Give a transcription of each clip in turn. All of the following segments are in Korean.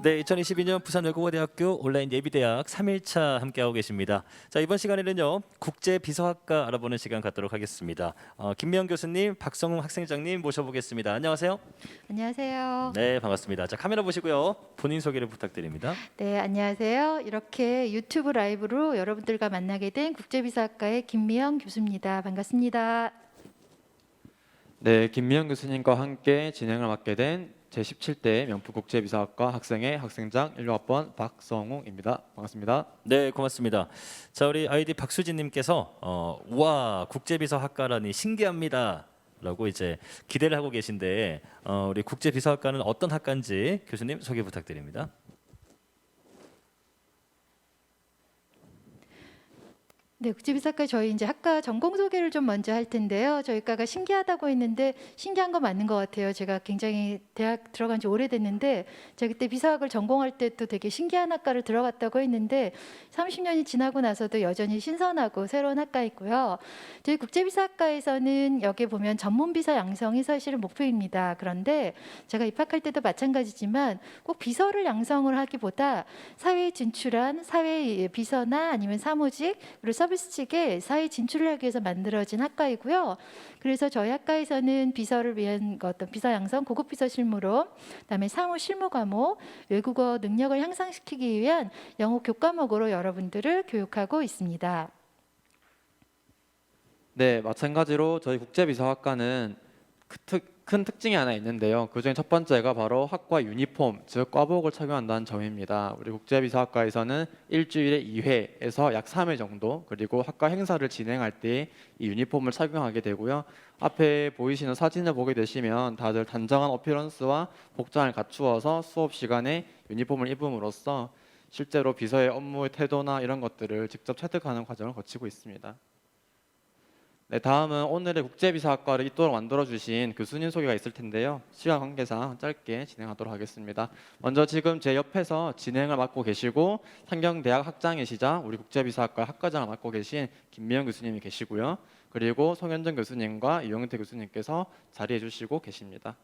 네, 2022년 부산외국어대학교 온라인 예비대학 3일차 함께하고 계십니다. 자, 이번 시간에는요, 국제비서학과 알아보는 시간 갖도록 하겠습니다. 김미영 교수님, 박성웅 학생장님 모셔보겠습니다. 안녕하세요. 안녕하세요. 네, 반갑습니다. 자, 카메라 보시고요. 본인 소개를 부탁드립니다. 네, 안녕하세요. 이렇게 유튜브 라이브로 여러분들과 만나게 된 국제비서학과의 김미영 교수입니다. 반갑습니다. 네, 김미영 교수님과 함께 진행을 맡게 된 제17대 명품국제비서학과 학생의 학생장 1학번 박성웅입니다. 반갑습니다. 네, 고맙습니다. 자, 우리 아이디 박수진님께서 우와, 국제비서학과라니 신기합니다. 라고 이제 기대를 하고 계신데 우리 국제비서학과는 어떤 학과인지 교수님 소개 부탁드립니다. 네, 국제비서학과 저희 이제 학과 전공 소개를 좀 먼저 할 텐데요. 저희 과가 신기하다고 했는데 신기한 거 맞는 것 같아요. 제가 굉장히 대학 들어간 지 오래됐는데 제가 그때 비서학을 전공할 때 또 되게 신기한 학과를 들어갔다고 했는데 30년이 지나고 나서도 여전히 신선하고 새로운 학과이고요. 저희 국제비서학과에서는 여기 보면 전문비서 양성이 사실은 목표입니다. 그런데 제가 입학할 때도 마찬가지지만 꼭 비서를 양성을 하기보다 사회에 진출한 사회 비서나 아니면 사무직 그리고 서비스 측에 사회 진출을 하기 위해서 만들어진 학과이고요. 그래서 저희 학과에서는 비서를 위한 어떤 비서 양성, 고급 비서 실무로, 그다음에 사무 실무 과목, 외국어 능력을 향상시키기 위한 영어 교과목으로 여러분들을 교육하고 있습니다. 네, 마찬가지로 저희 국제비서학과는 큰 특징이 하나 있는데요. 그중에 첫 번째가 바로 학과 유니폼, 즉 과복을 착용한다는 점입니다. 우리 국제비서학과에서는 일주일에 2회에서 약 3회 정도, 그리고 학과 행사를 진행할 때 이 유니폼을 착용하게 되고요. 앞에 보이시는 사진을 보게 되시면 다들 단정한 어피런스와 복장을 갖추어서 수업 시간에 유니폼을 입음으로써 실제로 비서의 업무의 태도나 이런 것들을 직접 체득하는 과정을 거치고 있습니다. 네, 다음은 오늘의 국제비서학과를 이토록 만들어주신 교수님 소개가 있을 텐데요. 시간 관계상 짧게 진행하도록 하겠습니다. 먼저 지금 제 옆에서 진행을 맡고 계시고 상경대학 학장이시자 우리 국제비서학과 학과장을 맡고 계신 김미영 교수님이 계시고요. 그리고 송현정 교수님과 이용태 교수님께서 자리해 주시고 계십니다.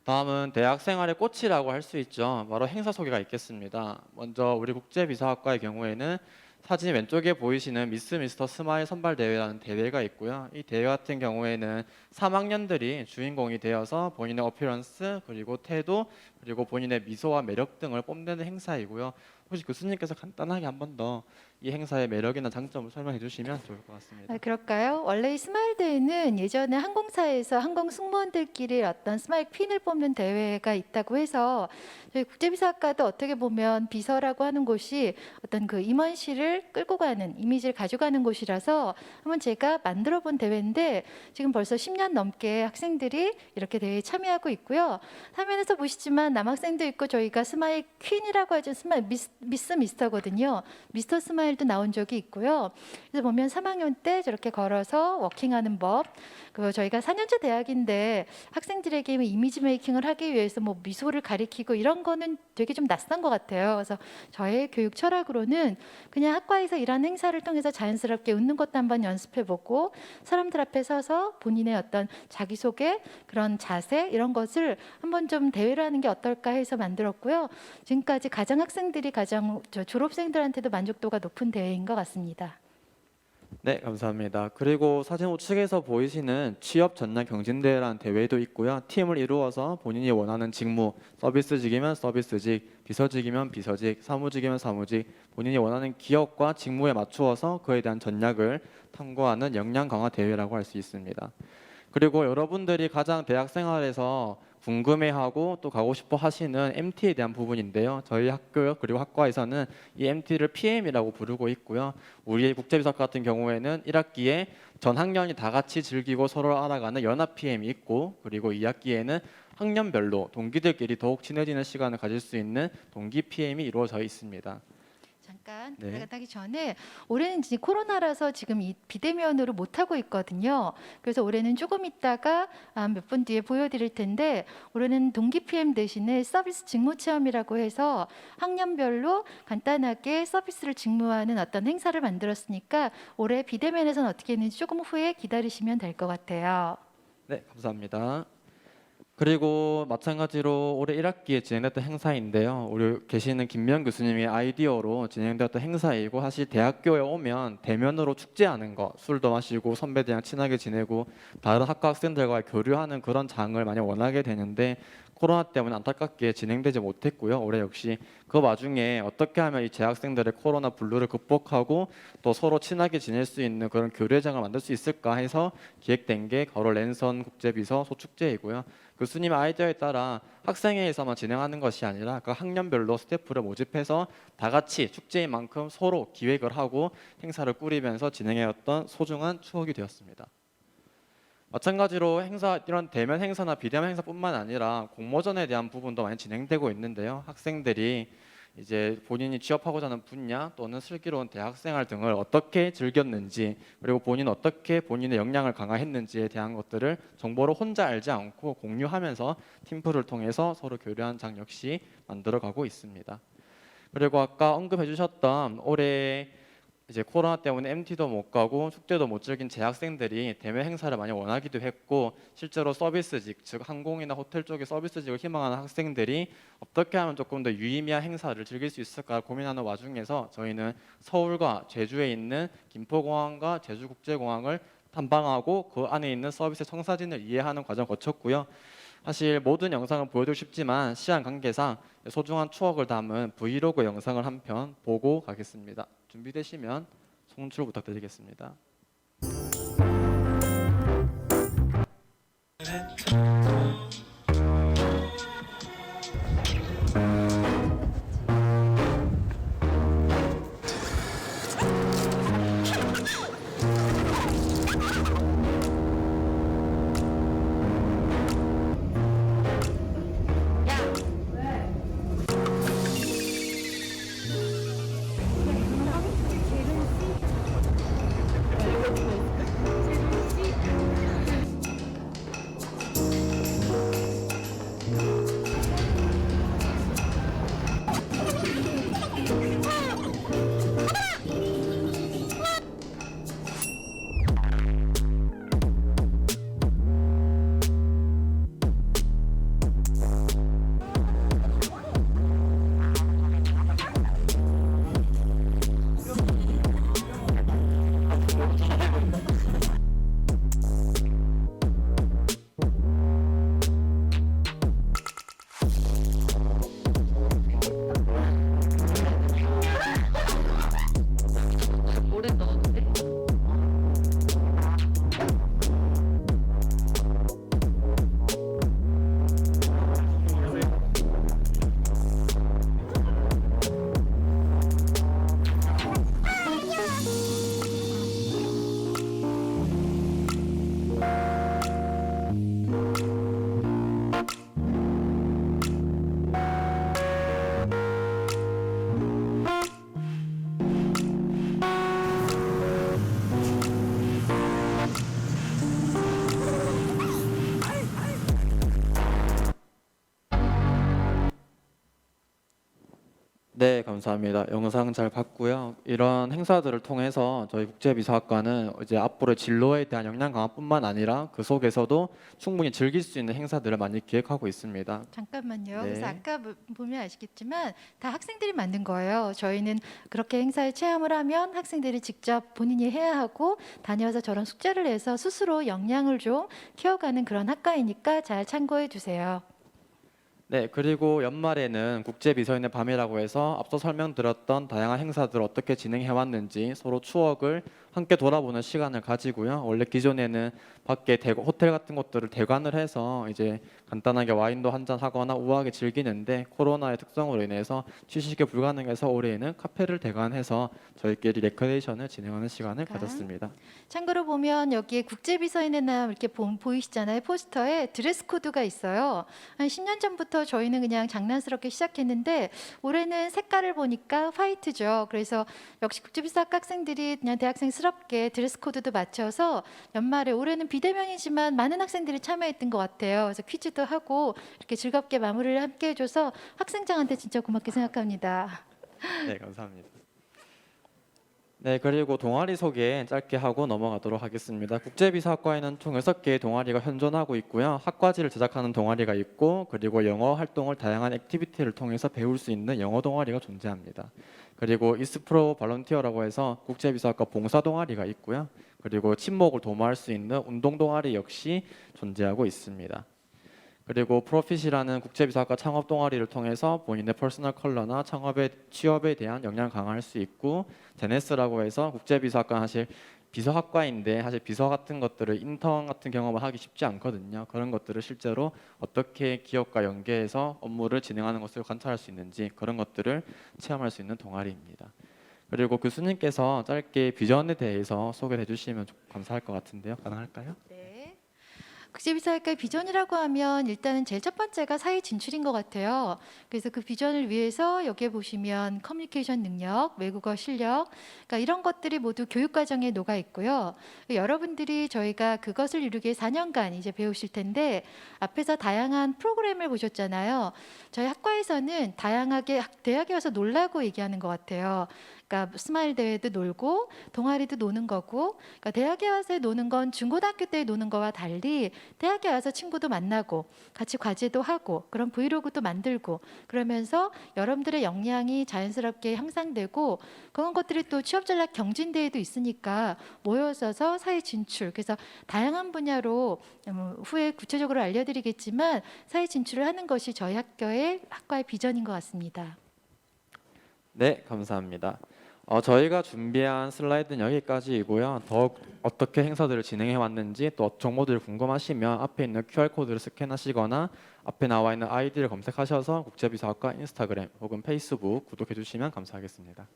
다음은 대학 생활의 꽃이라고 할 수 있죠. 바로 행사 소개가 있겠습니다. 먼저 우리 국제비서학과의 경우에는 사진 왼쪽에 보이시는 미스 미스터 스마일 선발 대회라는 대회가 있고요. 이 대회 같은 경우에는 3학년들이 주인공이 되어서 본인의 어피런스 그리고 태도 그리고 본인의 미소와 매력 등을 뽐내는 행사이고요. 혹시 교수님께서 간단하게 한 번 더 이 행사의 매력이나 장점을 설명해 주시면 좋을 것 같습니다. 그럴까요? 원래 이 스마일 대회는 예전에 항공사에서 항공 승무원들끼리 어떤 스마일 퀸을 뽑는 대회가 있다고 해서 저희 국제비서학과도 어떻게 보면 비서라고 하는 곳이 어떤 그 임원실을 끌고 가는 이미지를 가져가는 곳이라서 한번 제가 만들어 본 대회인데 지금 벌써 10년 넘게 학생들이 이렇게 대회에 참여하고 있고요. 화면에서 보시지만 남학생도 있고 저희가 스마일 퀸이라고 하죠. 스마일 미스 미스터거든요. 미스터 스마일도 나온 적이 있고요. 그래서 보면 3학년 때 저렇게 걸어서 워킹하는 법, 그 저희가 4년제 대학인데 학생들에게 이미지 메이킹을 하기 위해서 뭐 미소를 가리키고 이런 거는 되게 좀 낯선 것 같아요. 그래서 저의 교육 철학으로는 그냥 학과에서 이런 행사를 통해서 자연스럽게 웃는 것도 한번 연습해보고 사람들 앞에 서서 본인의 어떤 자기소개, 그런 자세 이런 것을 한번 좀 대회를 하는 게 어떨까 해서 만들었고요. 지금까지 가장 학생들이 가장 졸업생들한테도 만족도가 높은 대회인 것 같습니다. 네, 감사합니다. 그리고 사진 우측에서 보이시는 취업 전략 경진대회라는 대회도 있고요. 팀을 이루어서 본인이 원하는 직무, 서비스직이면 서비스직, 비서직이면 비서직, 사무직이면 사무직, 본인이 원하는 기업과 직무에 맞추어서 그에 대한 전략을 탐구하는 역량 강화 대회라고 할 수 있습니다. 그리고 여러분들이 가장 대학 생활에서 궁금해하고 또 가고 싶어 하시는 MT에 대한 부분인데요. 저희 학교 그리고 학과에서는 이 MT를 PM이라고 부르고 있고요. 우리 국제비서 같은 경우에는 1학기에 전 학년이 다 같이 즐기고 서로 알아가는 연합 PM이 있고 그리고 2학기에는 학년별로 동기들끼리 더욱 친해지는 시간을 가질 수 있는 동기 PM이 이루어져 있습니다. 잠깐 네. 나가기 전에 올해는 이제 코로나라서 지금 이 비대면으로 못 하고 있거든요. 그래서 올해는 조금 있다가 몇 분 뒤에 보여드릴 텐데 올해는 동기 PM 대신에 서비스 직무 체험이라고 해서 학년별로 간단하게 서비스를 직무하는 어떤 행사를 만들었으니까 올해 비대면에서는 어떻게 했는지 조금 후에 기다리시면 될 것 같아요. 네, 감사합니다. 그리고 마찬가지로 올해 1학기에 진행됐던 행사인데요. 우리 계시는 김명 교수님의 아이디어로 진행되었던 행사이고, 사실 대학교에 오면 대면으로 축제하는 거, 술도 마시고 선배들이랑 친하게 지내고 다른 학과 학생들과 교류하는 그런 장을 많이 원하게 되는데, 코로나 때문에 안타깝게 진행되지 못했고요. 올해 역시 그 와중에 어떻게 하면 이 재학생들의 코로나 블루를 극복하고 또 서로 친하게 지낼 수 있는 그런 교류장을 만들 수 있을까 해서 기획된 게 바로 랜선 국제비서 소축제이고요. 교수님 아이디어에 따라 학생회에서만 진행하는 것이 아니라 각 학년별로 스태프를 모집해서 다 같이 축제인 만큼 서로 기획을 하고 행사를 꾸리면서 진행해왔던 소중한 추억이 되었습니다. 마찬가지로 행사, 이런 대면 행사나 비대면 행사뿐만 아니라 공모전에 대한 부분도 많이 진행되고 있는데요. 학생들이 이제 본인이 취업하고자 하는 분야 또는 슬기로운 대학생활 등을 어떻게 즐겼는지, 그리고 본인은 어떻게 본인의 역량을 강화했는지에 대한 것들을 정보를 혼자 알지 않고 공유하면서 팀플을 통해서 서로 교류하는 장 역시 만들어가고 있습니다. 그리고 아까 언급해 주셨던 올해 이제 코로나 때문에 MT도 못 가고 축제도 못 즐긴 재학생들이 대면 행사를 많이 원하기도 했고, 실제로 서비스직, 즉 항공이나 호텔 쪽의 서비스직을 희망하는 학생들이 어떻게 하면 조금 더 유의미한 행사를 즐길 수 있을까 고민하는 와중에서 저희는 서울과 제주에 있는 김포공항과 제주국제공항을 탐방하고 그 안에 있는 서비스 청사진을 이해하는 과정을 거쳤고요. 사실 모든 영상을 보여드리고 싶지만 시간 관계상 소중한 추억을 담은 브이로그 영상을 한 편 보고 가겠습니다. 준비되시면 송출 부탁드리겠습니다. 네, 감사합니다. 영상 잘 봤고요. 이런 행사들을 통해서 저희 국제비서학과는 이제 앞으로의 진로에 대한 역량 강화뿐만 아니라 그 속에서도 충분히 즐길 수 있는 행사들을 많이 기획하고 있습니다. 잠깐만요. 네. 그래서 아까 보면 아시겠지만 다 학생들이 만든 거예요. 저희는 그렇게 행사에 체험을 하면 학생들이 직접 본인이 해야 하고 다녀와서 저런 숙제를 해서 스스로 역량을 좀 키워가는 그런 학과이니까 잘 참고해 주세요. 네, 그리고 연말에는 국제비서인의 밤이라고 해서 앞서 설명드렸던 다양한 행사들을 어떻게 진행해 왔는지 서로 추억을 함께 돌아보는 시간을 가지고요. 원래 기존에는 밖에 호텔 같은 곳들을 대관을 해서 이제 간단하게 와인도 한잔 하거나 우아하게 즐기는데, 코로나의 특성으로 인해서 취식이 불가능해서 올해에는 카페를 대관해서 저희끼리 레크레이션을 진행하는 시간을 가졌습니다. 참고로 보면 여기에 국제비서인의 날 이렇게 보이시잖아요. 포스터에 드레스 코드가 있어요. 한 10년 전부터 저희는 그냥 장난스럽게 시작했는데 올해는 색깔을 보니까 화이트죠. 그래서 역시 국제비서학과 학생들이 그냥 대학생스럽게 드레스 코드도 맞춰서 연말에, 올해는 비대면이지만 많은 학생들이 참여했던 것 같아요. 그래서 퀴즈도 하고 이렇게 즐겁게 마무리를 함께 해줘서 학생장한테 진짜 고맙게 생각합니다. 네, 감사합니다. 네, 그리고 동아리 소개 짧게 하고 넘어가도록 하겠습니다. 국제비서학과에는 총 6개의 동아리가 현존하고 있고요. 학과지를 제작하는 동아리가 있고, 그리고 영어 활동을 다양한 액티비티를 통해서 배울 수 있는 영어 동아리가 존재합니다. 그리고 이스프로 발런티어라고 해서 국제비서학과 봉사 동아리가 있고요. 그리고 친목을 도모할 수 있는 운동 동아리 역시 존재하고 있습니다. 그리고 프로핏이라는 국제비서학과 창업 동아리를 통해서 본인의 퍼스널 컬러나 취업에 대한 역량을 강화할 수 있고, 제네스라고 해서 국제비서학과 사실 비서학과인데 사실 비서 같은 것들을 인턴 같은 경험을 하기 쉽지 않거든요. 그런 것들을 실제로 어떻게 기업과 연계해서 업무를 진행하는 것을 관찰할 수 있는지 그런 것들을 체험할 수 있는 동아리입니다. 그리고 교수님께서 짧게 비전에 대해서 소개해 주시면 감사할 것 같은데요. 가능할까요? 네. 국제비서학과의 비전이라고 하면 일단은 제일 첫 번째가 사회 진출인 것 같아요. 그래서 그 비전을 위해서 여기에 보시면 커뮤니케이션 능력, 외국어 실력, 그러니까 이런 것들이 모두 교육 과정에 녹아 있고요. 여러분들이 저희가 그것을 이루기 위해 4년간 이제 배우실 텐데 앞에서 다양한 프로그램을 보셨잖아요. 저희 학과에서는 다양하게 대학에 와서 놀라고 얘기하는 것 같아요. 그러니까 스마일 대회도 놀고 동아리도 노는 거고, 그러니까 대학에 와서 노는 건 중고등학교 때 노는 거와 달리 대학에 와서 친구도 만나고 같이 과제도 하고 그런 브이로그도 만들고 그러면서 여러분들의 역량이 자연스럽게 향상되고, 그런 것들이 또 취업 전략 경진대회도 있으니까 모여서 사회 진출, 그래서 다양한 분야로 후에 구체적으로 알려드리겠지만 사회 진출을 하는 것이 저희 학과의 비전인 것 같습니다. 네, 감사합니다. 저희가 준비한 슬라이드는 여기까지이고요. 더욱 어떻게 행사들을 진행해 왔는지 또 정보들이 궁금하시면 앞에 있는 QR코드를 스캔하시거나 앞에 나와 있는 아이디를 검색하셔서 국제비서학과 인스타그램 혹은 페이스북 구독해 주시면 감사하겠습니다.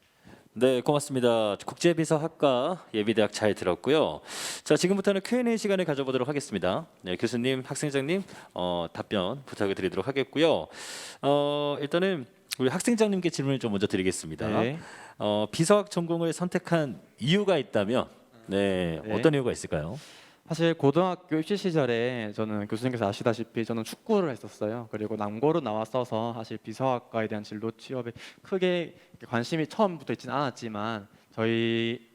네, 고맙습니다. 국제비서학과 예비대학 잘 들었고요. 자, 지금부터는 Q&A 시간을 가져보도록 하겠습니다. 네, 교수님, 학생장님 답변 부탁을 드리도록 하겠고요. 일단은 우리 학생장님께 질문을 좀 먼저 드리겠습니다. 네. 비서학 전공을 선택한 이유가 있다면 네. 어떤 이유가 있을까요? 사실 고등학교 입시 시절에 저는 교수님께서 아시다시피 저는 축구를 했었어요. 그리고 남고로 나왔어서 사실 비서학과에 대한 진로 취업에 크게 관심이 처음부터 있지는 않았지만 저희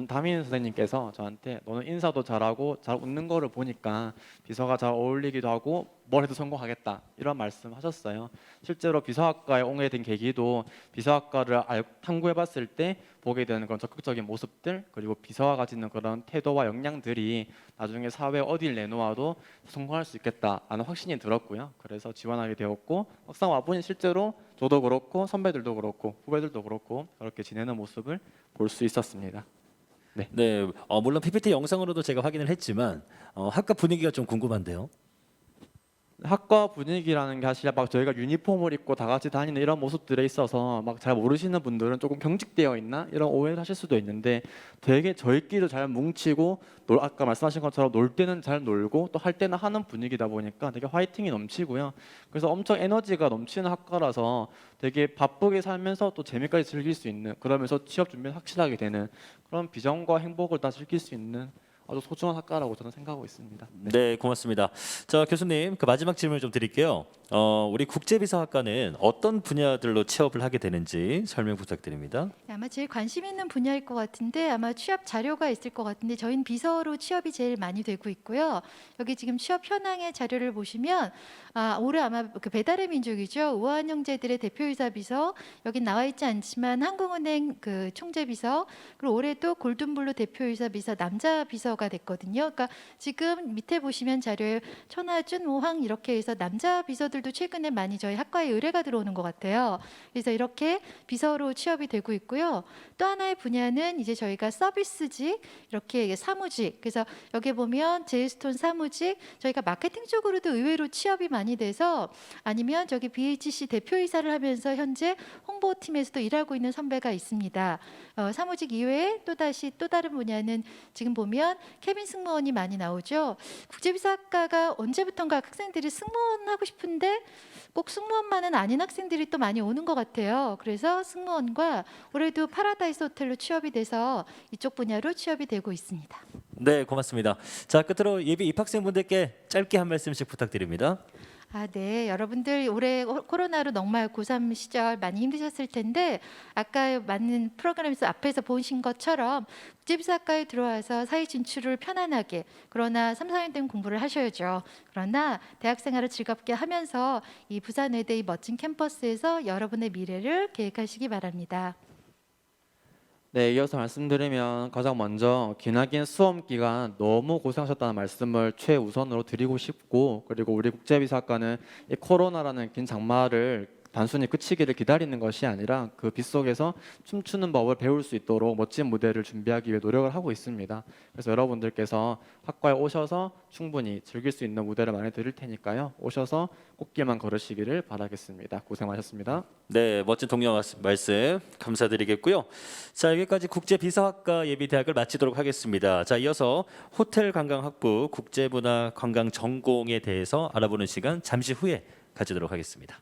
담임 선생님께서 저한테 너는 인사도 잘하고 잘 웃는 거를 보니까 비서가 잘 어울리기도 하고 뭘 해도 성공하겠다 이런 말씀하셨어요. 실제로 비서학과에 오게 된 계기도 비서학과를 탐구해봤을 때 보게 되는 그런 적극적인 모습들, 그리고 비서가 가지는 그런 태도와 역량들이 나중에 사회에 어딜 내놓아도 성공할 수 있겠다라는 확신이 들었고요. 그래서 지원하게 되었고 막상 와보니 실제로 저도 그렇고 선배들도 그렇고 후배들도 그렇고 그렇게 지내는 모습을 볼 수 있었습니다. 네, 물론 PPT 영상으로도 제가 확인을 했지만 학과 분위기가 좀 궁금한데요. 학과 분위기라는 게 사실 막 저희가 유니폼을 입고 다 같이 다니는 이런 모습들에 있어서 막 잘 모르시는 분들은 조금 경직되어 있나 이런 오해를 하실 수도 있는데 되게 저희끼리도 잘 뭉치고 아까 말씀하신 것처럼 놀 때는 잘 놀고 또 할 때는 하는 분위기다 보니까 되게 화이팅이 넘치고요. 그래서 엄청 에너지가 넘치는 학과라서 되게 바쁘게 살면서 또 재미까지 즐길 수 있는, 그러면서 취업 준비를 확실하게 되는 그런 비전과 행복을 다 즐길 수 있는 아주 소중한 학과라고 저는 생각하고 있습니다. 네, 고맙습니다. 자, 교수님, 그 마지막 질문을 좀 드릴게요. 우리 국제비서학과는 어떤 분야들로 취업을 하게 되는지 설명 부탁드립니다. 아마 제일 관심 있는 분야일 것 같은데 아마 취업 자료가 있을 것 같은데 저희는 비서로 취업이 제일 많이 되고 있고요. 여기 지금 취업 현황의 자료를 보시면 올해 아마 그 배달의 민족이죠. 우아한 형제들의 대표이사 비서, 여기 나와 있지 않지만 한국은행 그 총재비서, 그리고 올해도 골든블루 대표이사 비서 남자 비서가 됐거든요. 그러니까 지금 밑에 보시면 자료에 천하준, 오황 이렇게 해서 남자 비서들도 최근에 많이 저희 학과에 의뢰가 들어오는 것 같아요. 그래서 이렇게 비서로 취업이 되고 있고요. 또 하나의 분야는 이제 저희가 서비스직, 이렇게 사무직, 그래서 여기 보면 제이스톤 사무직, 저희가 마케팅 쪽으로도 의외로 취업이 많이 돼서, 아니면 저기 BHC 대표이사를 하면서 현재 홍보팀에서도 일하고 있는 선배가 있습니다. 사무직 이외에 또 다른 분야는 지금 보면 케빈 승무원이 많이 나오죠. 국제비서학과가 언제부턴가 학생들이 승무원 하고 싶은데 꼭 승무원만은 아닌 학생들이 또 많이 오는 것 같아요. 그래서 승무원과 올해도 파라다이스 호텔로 취업이 돼서 이쪽 분야로 취업이 되고 있습니다. 네, 고맙습니다. 자, 끝으로 예비 입학생분들께 짧게 한 말씀씩 부탁드립니다. 아, 네. 여러분들 올해 코로나로 정말 고3 시절 많이 힘드셨을 텐데 아까 많은 프로그램에서 앞에서 보신 것처럼 국제비서학과에 들어와서 사회 진출을 편안하게 그러나 3, 4년 된 공부를 하셔야죠. 그러나 대학 생활을 즐겁게 하면서 이 부산외대 이 멋진 캠퍼스에서 여러분의 미래를 계획하시기 바랍니다. 네, 이어서 말씀드리면 가장 먼저 기나긴 수험 기간 너무 고생하셨다는 말씀을 최우선으로 드리고 싶고, 그리고 우리 국제비서학과는 이 코로나라는 긴 장마를 단순히 그치기를 기다리는 것이 아니라 그 빗속에서 춤추는 법을 배울 수 있도록 멋진 무대를 준비하기 위해 노력을 하고 있습니다. 그래서 여러분들께서 학과에 오셔서 충분히 즐길 수 있는 무대를 많이 드릴 테니까요. 오셔서 꽃길만 걸으시기를 바라겠습니다. 고생 많으셨습니다. 네, 멋진 동료 말씀 감사드리겠고요. 자, 여기까지 국제비서학과 예비대학을 마치도록 하겠습니다. 자, 이어서 호텔관광학부 국제문화관광전공에 대해서 알아보는 시간 잠시 후에 가지도록 하겠습니다.